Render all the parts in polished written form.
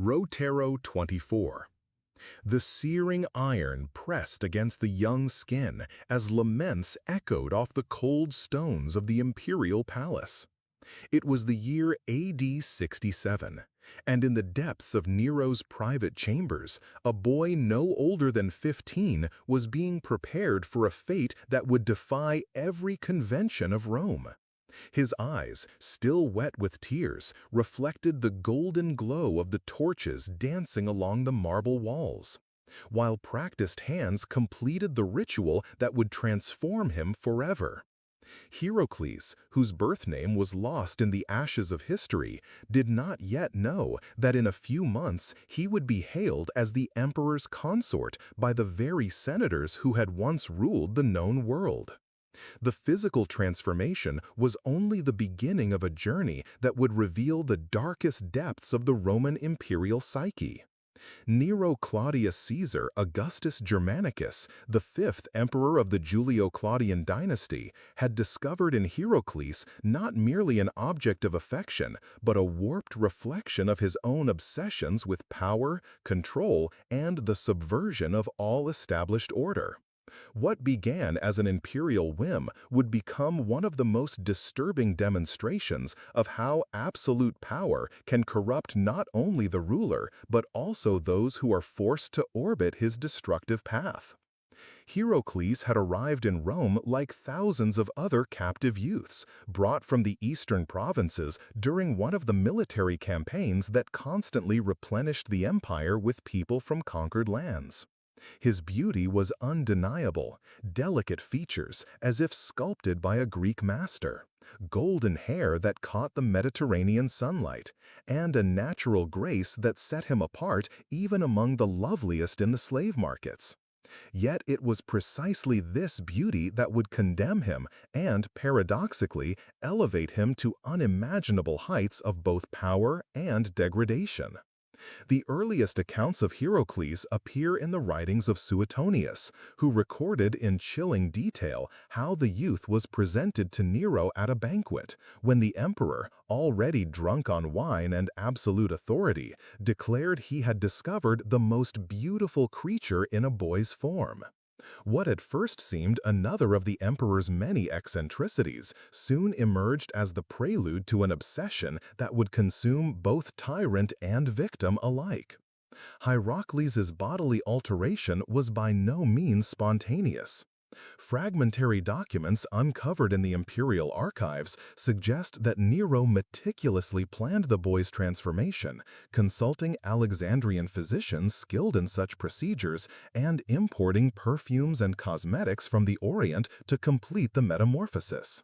Rotero 24. The searing iron pressed against the young skin as laments echoed off the cold stones of the imperial palace. It was the year AD 67, and in the depths of Nero's private chambers, a boy no older than 15 was being prepared for a fate that would defy every convention of Rome. His eyes, still wet with tears, reflected the golden glow of the torches dancing along the marble walls, while practiced hands completed the ritual that would transform him forever. Hierocles, whose birth name was lost in the ashes of history, did not yet know that in a few months he would be hailed as the emperor's consort by the very senators who had once ruled the known world. The physical transformation was only the beginning of a journey that would reveal the darkest depths of the Roman imperial psyche. Nero Claudius Caesar Augustus Germanicus, the fifth emperor of the Julio-Claudian dynasty, had discovered in Hierocles not merely an object of affection, but a warped reflection of his own obsessions with power, control, and the subversion of all established order. What began as an imperial whim would become one of the most disturbing demonstrations of how absolute power can corrupt not only the ruler, but also those who are forced to orbit his destructive path. Hierocles had arrived in Rome like thousands of other captive youths, brought from the eastern provinces during one of the military campaigns that constantly replenished the empire with people from conquered lands. His beauty was undeniable, delicate features as if sculpted by a Greek master, golden hair that caught the Mediterranean sunlight, and a natural grace that set him apart even among the loveliest in the slave markets. Yet it was precisely this beauty that would condemn him and, paradoxically, elevate him to unimaginable heights of both power and degradation. The earliest accounts of Hierocles appear in the writings of Suetonius, who recorded in chilling detail how the youth was presented to Nero at a banquet, when the emperor, already drunk on wine and absolute authority, declared he had discovered the most beautiful creature in a boy's form. What at first seemed another of the emperor's many eccentricities soon emerged as the prelude to an obsession that would consume both tyrant and victim alike. Hierocles' bodily alteration was by no means spontaneous. Fragmentary documents uncovered in the imperial archives suggest that Nero meticulously planned the boy's transformation, consulting Alexandrian physicians skilled in such procedures and importing perfumes and cosmetics from the Orient to complete the metamorphosis.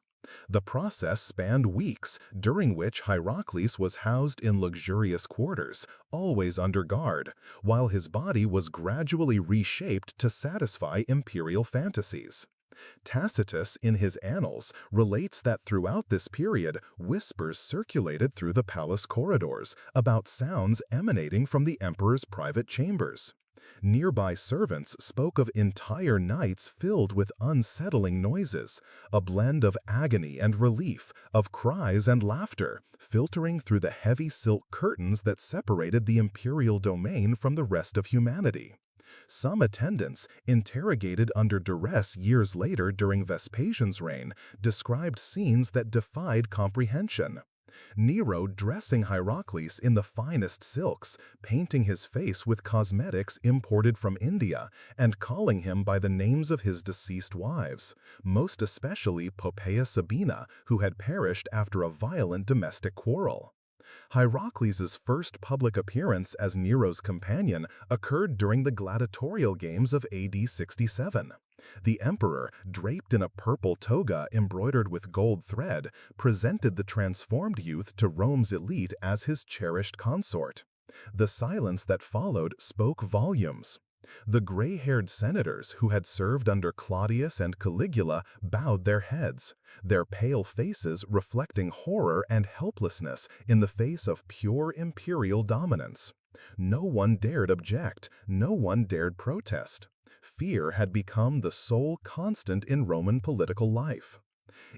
The process spanned weeks, during which Hierocles was housed in luxurious quarters, always under guard, while his body was gradually reshaped to satisfy imperial fantasies. Tacitus, in his Annals, relates that throughout this period, whispers circulated through the palace corridors about sounds emanating from the emperor's private chambers. Nearby servants spoke of entire nights filled with unsettling noises, a blend of agony and relief, of cries and laughter, filtering through the heavy silk curtains that separated the imperial domain from the rest of humanity. Some attendants, interrogated under duress years later during Vespasian's reign, described scenes that defied comprehension. Nero dressing Hierocles in the finest silks, painting his face with cosmetics imported from India, and calling him by the names of his deceased wives, most especially Poppaea Sabina, who had perished after a violent domestic quarrel. Hierocles' first public appearance as Nero's companion occurred during the gladiatorial games of AD 67. The emperor, draped in a purple toga embroidered with gold thread, presented the transformed youth to Rome's elite as his cherished consort. The silence that followed spoke volumes. The gray-haired senators who had served under Claudius and Caligula bowed their heads, their pale faces reflecting horror and helplessness in the face of pure imperial dominance. No one dared object, no one dared protest. Fear had become the sole constant in Roman political life.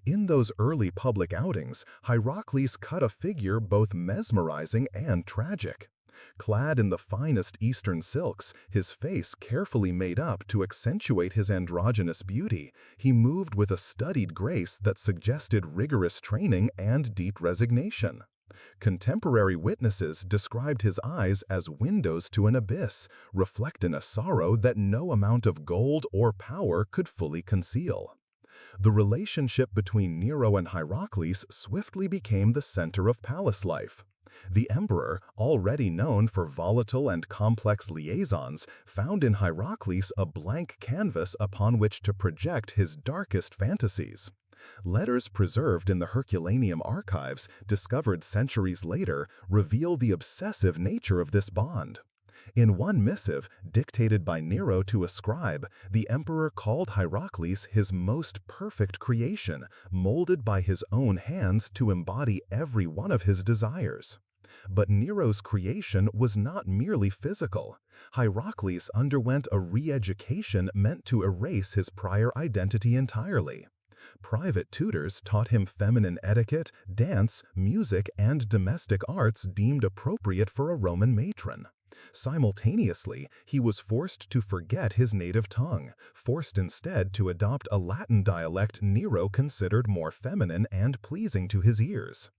In those early public outings, Hierocles cut a figure both mesmerizing and tragic. Clad in the finest Eastern silks, his face carefully made up to accentuate his androgynous beauty, he moved with a studied grace that suggested rigorous training and deep resignation. Contemporary witnesses described his eyes as windows to an abyss, reflecting a sorrow that no amount of gold or power could fully conceal. The relationship between Nero and Hierocles swiftly became the center of palace life. The emperor, already known for volatile and complex liaisons, found in Hierocles a blank canvas upon which to project his darkest fantasies. Letters preserved in the Herculaneum archives, discovered centuries later, reveal the obsessive nature of this bond. In one missive, dictated by Nero to a scribe, the emperor called Hierocles his most perfect creation, molded by his own hands to embody every one of his desires. But Nero's creation was not merely physical. Hierocles underwent a re-education meant to erase his prior identity entirely. Private tutors taught him feminine etiquette, dance, music, and domestic arts deemed appropriate for a Roman matron. Simultaneously, he was forced to forget his native tongue, forced instead to adopt a Latin dialect Nero considered more feminine and pleasing to his ears.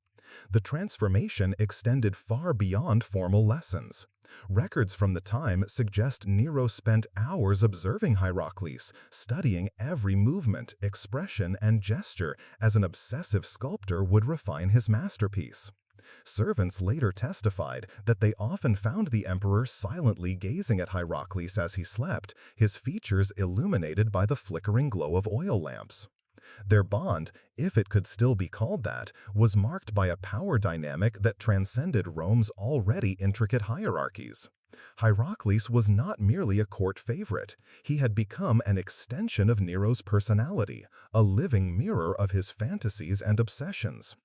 The transformation extended far beyond formal lessons. Records from the time suggest Nero spent hours observing Hierocles, studying every movement, expression, and gesture as an obsessive sculptor would refine his masterpiece. Servants later testified that they often found the emperor silently gazing at Hierocles as he slept, his features illuminated by the flickering glow of oil lamps. Their bond, if it could still be called that, was marked by a power dynamic that transcended Rome's already intricate hierarchies. Hierocles was not merely a court favorite. He had become an extension of Nero's personality, a living mirror of his fantasies and obsessions.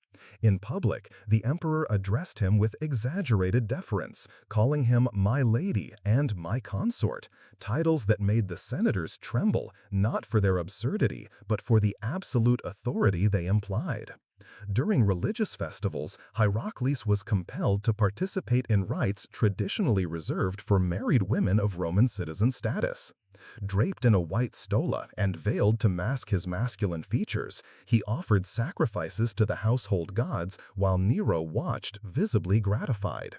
In public, the emperor addressed him with exaggerated deference, calling him "my lady" and "my consort," titles that made the senators tremble, not for their absurdity, but for the absolute authority they implied. During religious festivals, Hierocles was compelled to participate in rites traditionally reserved for married women of Roman citizen status. Draped in a white stola and veiled to mask his masculine features, he offered sacrifices to the household gods while Nero watched, visibly gratified.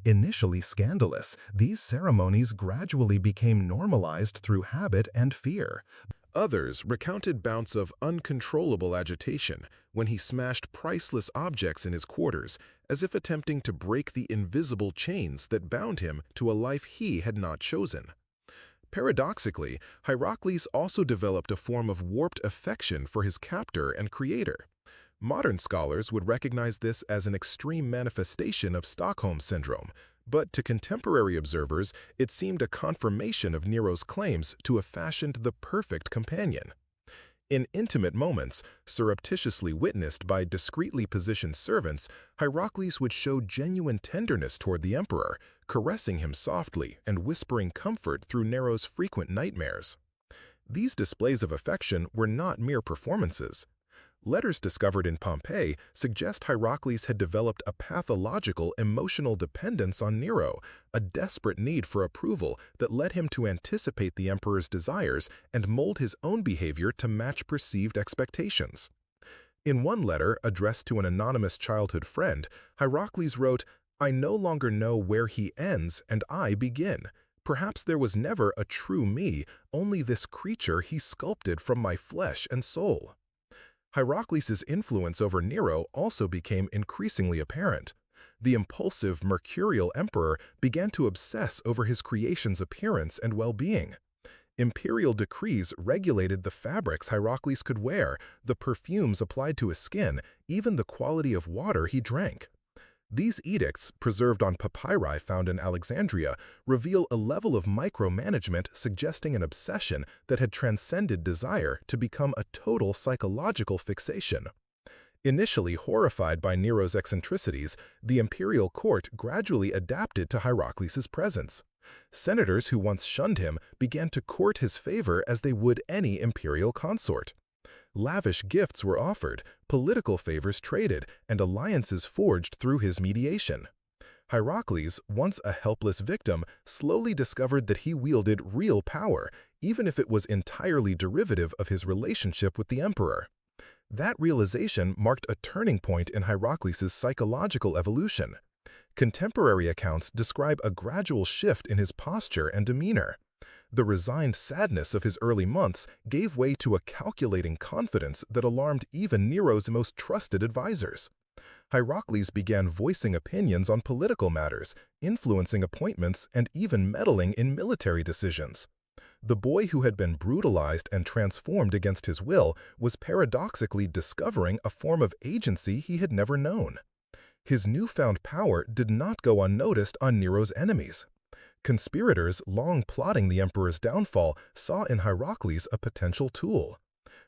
Initially scandalous, these ceremonies gradually became normalized through habit and fear. Others recounted bouts of uncontrollable agitation when he smashed priceless objects in his quarters, as if attempting to break the invisible chains that bound him to a life he had not chosen. Paradoxically, Hierocles also developed a form of warped affection for his captor and creator. Modern scholars would recognize this as an extreme manifestation of Stockholm Syndrome, but to contemporary observers, it seemed a confirmation of Nero's claims to have fashioned the perfect companion. In intimate moments, surreptitiously witnessed by discreetly positioned servants, Hierocles would show genuine tenderness toward the emperor, caressing him softly and whispering comfort through Nero's frequent nightmares. These displays of affection were not mere performances. Letters discovered in Pompeii suggest Hierocles had developed a pathological emotional dependence on Nero, a desperate need for approval that led him to anticipate the emperor's desires and mold his own behavior to match perceived expectations. In one letter addressed to an anonymous childhood friend, Hierocles wrote, "I no longer know where he ends and I begin. Perhaps there was never a true me, only this creature he sculpted from my flesh and soul." Hierocles' influence over Nero also became increasingly apparent. The impulsive, mercurial emperor began to obsess over his creation's appearance and well-being. Imperial decrees regulated the fabrics Hierocles could wear, the perfumes applied to his skin, even the quality of water he drank. These edicts, preserved on papyri found in Alexandria, reveal a level of micromanagement suggesting an obsession that had transcended desire to become a total psychological fixation. Initially horrified by Nero's eccentricities, the imperial court gradually adapted to Hierocles' presence. Senators who once shunned him began to court his favor as they would any imperial consort. Lavish gifts were offered, political favors traded, and alliances forged through his mediation. Hierocles, once a helpless victim, slowly discovered that he wielded real power, even if it was entirely derivative of his relationship with the emperor. That realization marked a turning point in Hierocles' psychological evolution. Contemporary accounts describe a gradual shift in his posture and demeanor. The resigned sadness of his early months gave way to a calculating confidence that alarmed even Nero's most trusted advisors. Hierocles began voicing opinions on political matters, influencing appointments, and even meddling in military decisions. The boy who had been brutalized and transformed against his will was paradoxically discovering a form of agency he had never known. His newfound power did not go unnoticed on Nero's enemies. Conspirators, long plotting the emperor's downfall, saw in Hierocles a potential tool.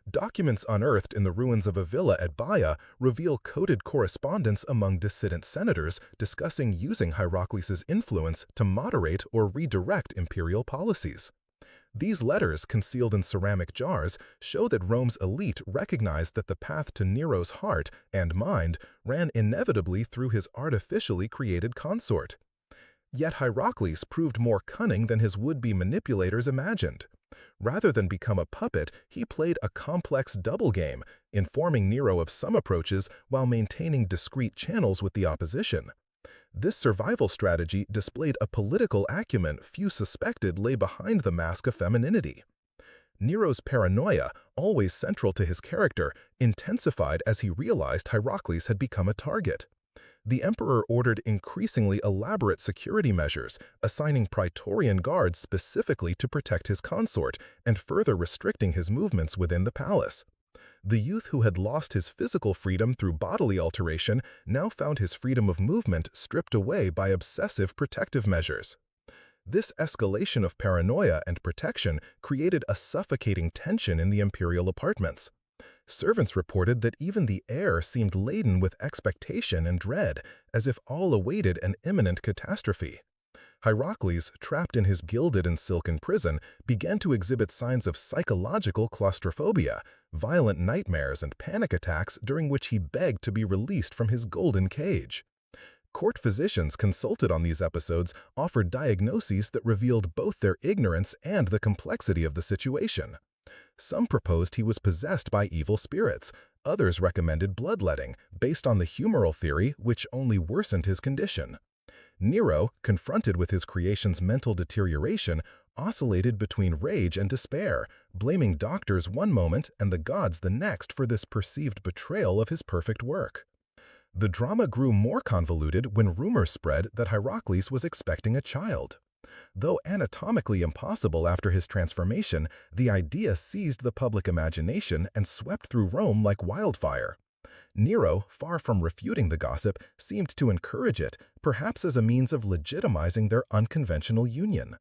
Documents unearthed in the ruins of a villa at Baia reveal coded correspondence among dissident senators discussing using Hierocles' influence to moderate or redirect imperial policies. These letters, concealed in ceramic jars, show that Rome's elite recognized that the path to Nero's heart and mind ran inevitably through his artificially created consort. Yet Hierocles proved more cunning than his would-be manipulators imagined. Rather than become a puppet, he played a complex double game, informing Nero of some approaches while maintaining discreet channels with the opposition. This survival strategy displayed a political acumen few suspected lay behind the mask of femininity. Nero's paranoia, always central to his character, intensified as he realized Hierocles had become a target. The emperor ordered increasingly elaborate security measures, assigning Praetorian guards specifically to protect his consort and further restricting his movements within the palace. The youth who had lost his physical freedom through bodily alteration now found his freedom of movement stripped away by obsessive protective measures. This escalation of paranoia and protection created a suffocating tension in the imperial apartments. Servants reported that even the air seemed laden with expectation and dread, as if all awaited an imminent catastrophe. Hierocles, trapped in his gilded and silken prison, began to exhibit signs of psychological claustrophobia, violent nightmares and panic attacks during which he begged to be released from his golden cage. Court physicians consulted on these episodes offered diagnoses that revealed both their ignorance and the complexity of the situation. Some proposed he was possessed by evil spirits. Others recommended bloodletting, based on the humoral theory, which only worsened his condition. Nero, confronted with his creation's mental deterioration, oscillated between rage and despair, blaming doctors one moment and the gods the next for this perceived betrayal of his perfect work. The drama grew more convoluted when rumors spread that Hierocles was expecting a child. Though anatomically impossible after his transformation, the idea seized the public imagination and swept through Rome like wildfire. Nero, far from refuting the gossip, seemed to encourage it, perhaps as a means of legitimizing their unconventional union.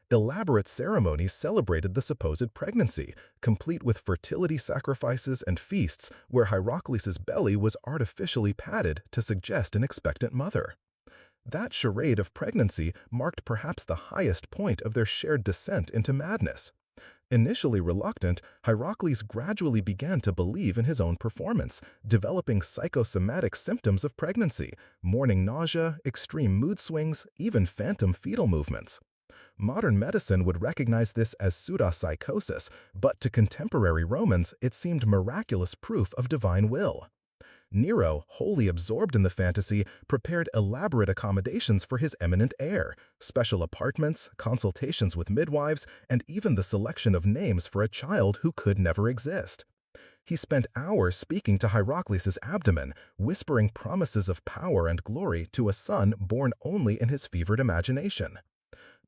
Elaborate ceremonies celebrated the supposed pregnancy, complete with fertility sacrifices and feasts where Hierocles' belly was artificially padded to suggest an expectant mother. That charade of pregnancy marked perhaps the highest point of their shared descent into madness. Initially reluctant, Hierocles gradually began to believe in his own performance, developing psychosomatic symptoms of pregnancy, morning nausea, extreme mood swings, even phantom fetal movements. Modern medicine would recognize this as pseudopsychosis, but to contemporary Romans it seemed miraculous proof of divine will. Nero, wholly absorbed in the fantasy, prepared elaborate accommodations for his eminent heir, special apartments, consultations with midwives, and even the selection of names for a child who could never exist. He spent hours speaking to Hierocles' abdomen, whispering promises of power and glory to a son born only in his fevered imagination.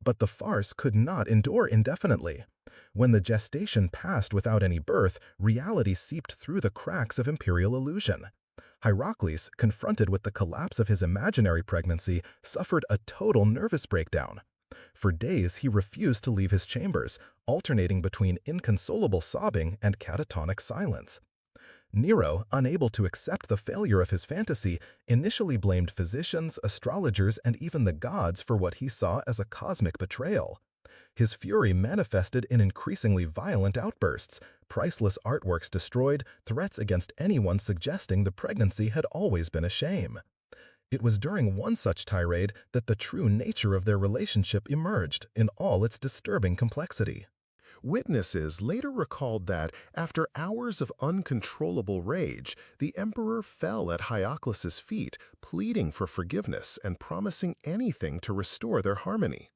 But the farce could not endure indefinitely. When the gestation passed without any birth, reality seeped through the cracks of imperial illusion. Hierocles, confronted with the collapse of his imaginary pregnancy, suffered a total nervous breakdown. For days he refused to leave his chambers, alternating between inconsolable sobbing and catatonic silence. Nero, unable to accept the failure of his fantasy, initially blamed physicians, astrologers, and even the gods for what he saw as a cosmic betrayal. His fury manifested in increasingly violent outbursts, priceless artworks destroyed, threats against anyone suggesting the pregnancy had always been a shame. It was during one such tirade that the true nature of their relationship emerged in all its disturbing complexity. Witnesses later recalled that, after hours of uncontrollable rage, the emperor fell at Hierocles' feet, pleading for forgiveness and promising anything to restore their harmony.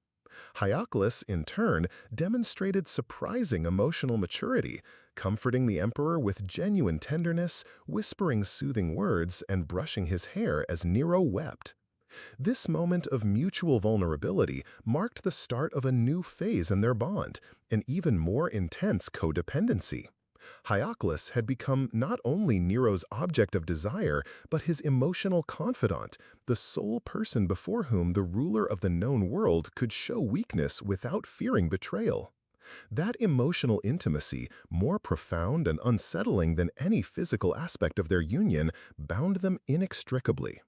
Hierocles, in turn, demonstrated surprising emotional maturity, comforting the emperor with genuine tenderness, whispering soothing words, and brushing his hair as Nero wept. This moment of mutual vulnerability marked the start of a new phase in their bond, an even more intense codependency. Hierocles had become not only Nero's object of desire, but his emotional confidant, the sole person before whom the ruler of the known world could show weakness without fearing betrayal. That emotional intimacy, more profound and unsettling than any physical aspect of their union, bound them inextricably.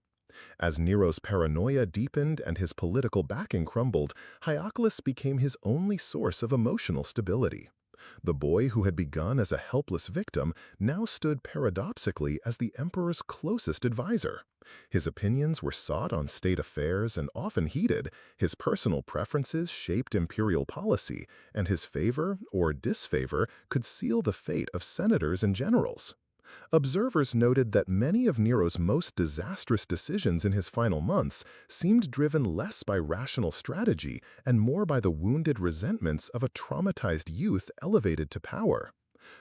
As Nero's paranoia deepened and his political backing crumbled, Hierocles became his only source of emotional stability. The boy who had begun as a helpless victim now stood paradoxically as the emperor's closest advisor. His opinions were sought on state affairs and often heated, his personal preferences shaped imperial policy, and his favor or disfavor could seal the fate of senators and generals. Observers noted that many of Nero's most disastrous decisions in his final months seemed driven less by rational strategy and more by the wounded resentments of a traumatized youth elevated to power.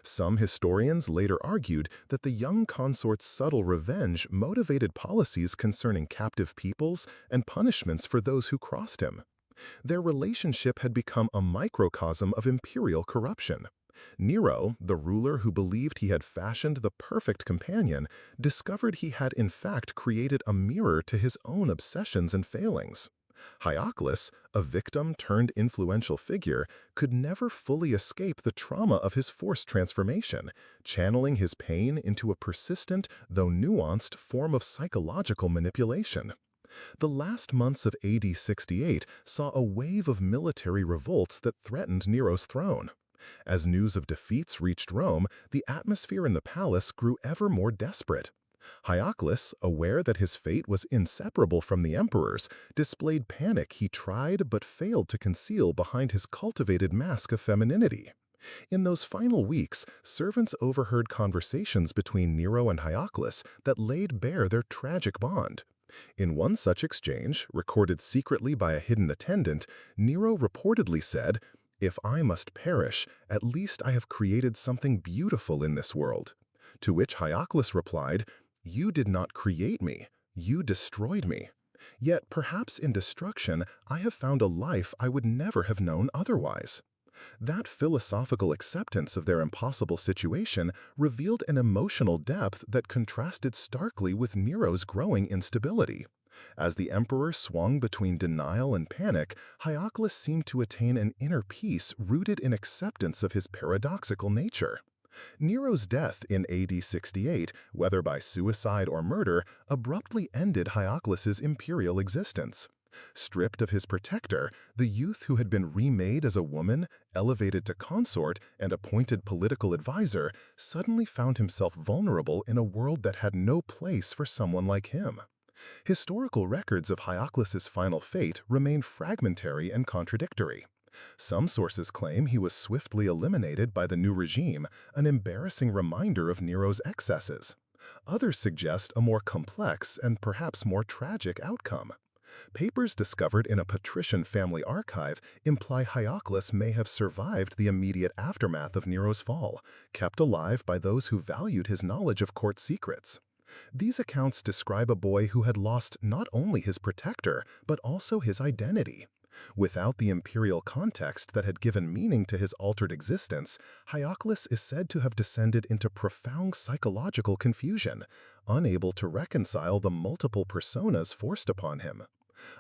Some historians later argued that the young consort's subtle revenge motivated policies concerning captive peoples and punishments for those who crossed him. Their relationship had become a microcosm of imperial corruption. Nero, the ruler who believed he had fashioned the perfect companion, discovered he had in fact created a mirror to his own obsessions and failings. Hierocles, a victim turned influential figure, could never fully escape the trauma of his forced transformation, channeling his pain into a persistent, though nuanced, form of psychological manipulation. The last months of AD 68 saw a wave of military revolts that threatened Nero's throne. As news of defeats reached Rome, the atmosphere in the palace grew ever more desperate. Hierocles, aware that his fate was inseparable from the emperor's, displayed panic he tried but failed to conceal behind his cultivated mask of femininity. In those final weeks, servants overheard conversations between Nero and Hierocles that laid bare their tragic bond. In one such exchange, recorded secretly by a hidden attendant, Nero reportedly said, "If I must perish, at least I have created something beautiful in this world." To which Hierocles replied, "You did not create me, you destroyed me. Yet perhaps in destruction I have found a life I would never have known otherwise." That philosophical acceptance of their impossible situation revealed an emotional depth that contrasted starkly with Nero's growing instability. As the emperor swung between denial and panic, Hierocles seemed to attain an inner peace rooted in acceptance of his paradoxical nature. Nero's death in AD 68, whether by suicide or murder, abruptly ended Hierocles' imperial existence. Stripped of his protector, the youth who had been remade as a woman, elevated to consort, and appointed political advisor, suddenly found himself vulnerable in a world that had no place for someone like him. Historical records of Hierocles' final fate remain fragmentary and contradictory. Some sources claim he was swiftly eliminated by the new regime, an embarrassing reminder of Nero's excesses. Others suggest a more complex and perhaps more tragic outcome. Papers discovered in a patrician family archive imply Hierocles may have survived the immediate aftermath of Nero's fall, kept alive by those who valued his knowledge of court secrets. These accounts describe a boy who had lost not only his protector, but also his identity. Without the imperial context that had given meaning to his altered existence, Hierocles is said to have descended into profound psychological confusion, unable to reconcile the multiple personas forced upon him.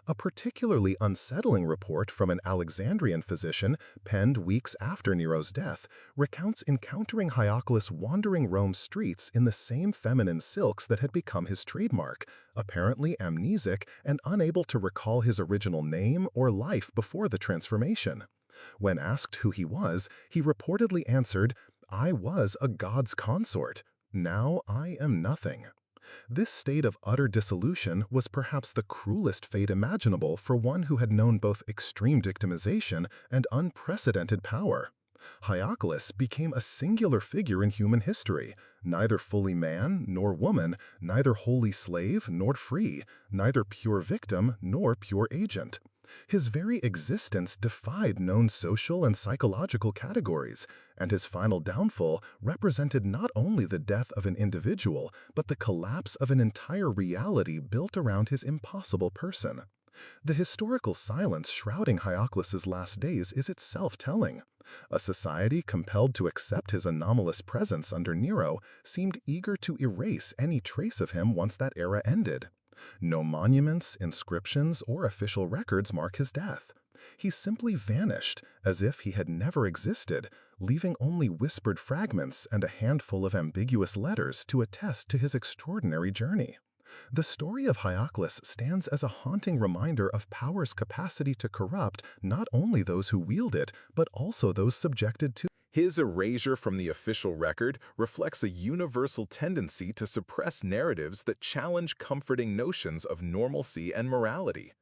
A particularly unsettling report from an Alexandrian physician, penned weeks after Nero's death, recounts encountering Hierocles wandering Rome's streets in the same feminine silks that had become his trademark, apparently amnesic and unable to recall his original name or life before the transformation. When asked who he was, he reportedly answered, "I was a god's consort. Now I am nothing." This state of utter dissolution was perhaps the cruelest fate imaginable for one who had known both extreme victimization and unprecedented power. Hierocles became a singular figure in human history, neither fully man nor woman, neither wholly slave nor free, neither pure victim nor pure agent. His very existence defied known social and psychological categories, and his final downfall represented not only the death of an individual, but the collapse of an entire reality built around his impossible person. The historical silence shrouding Hierocles' last days is itself telling. A society compelled to accept his anomalous presence under Nero seemed eager to erase any trace of him once that era ended. No monuments, inscriptions, or official records mark his death. He simply vanished, as if he had never existed, leaving only whispered fragments and a handful of ambiguous letters to attest to his extraordinary journey. The story of Hierocles stands as a haunting reminder of power's capacity to corrupt not only those who wield it, but also those subjected to. His erasure from the official record reflects a universal tendency to suppress narratives that challenge comforting notions of normalcy and morality.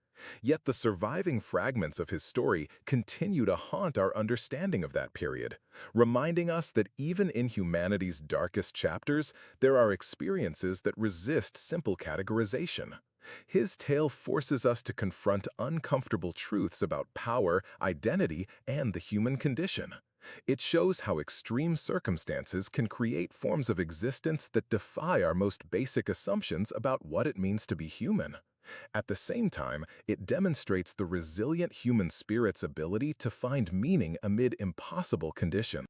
Yet the surviving fragments of his story continue to haunt our understanding of that period, reminding us that even in humanity's darkest chapters, there are experiences that resist simple categorization. His tale forces us to confront uncomfortable truths about power, identity, and the human condition. It shows how extreme circumstances can create forms of existence that defy our most basic assumptions about what it means to be human. At the same time, it demonstrates the resilient human spirit's ability to find meaning amid impossible conditions.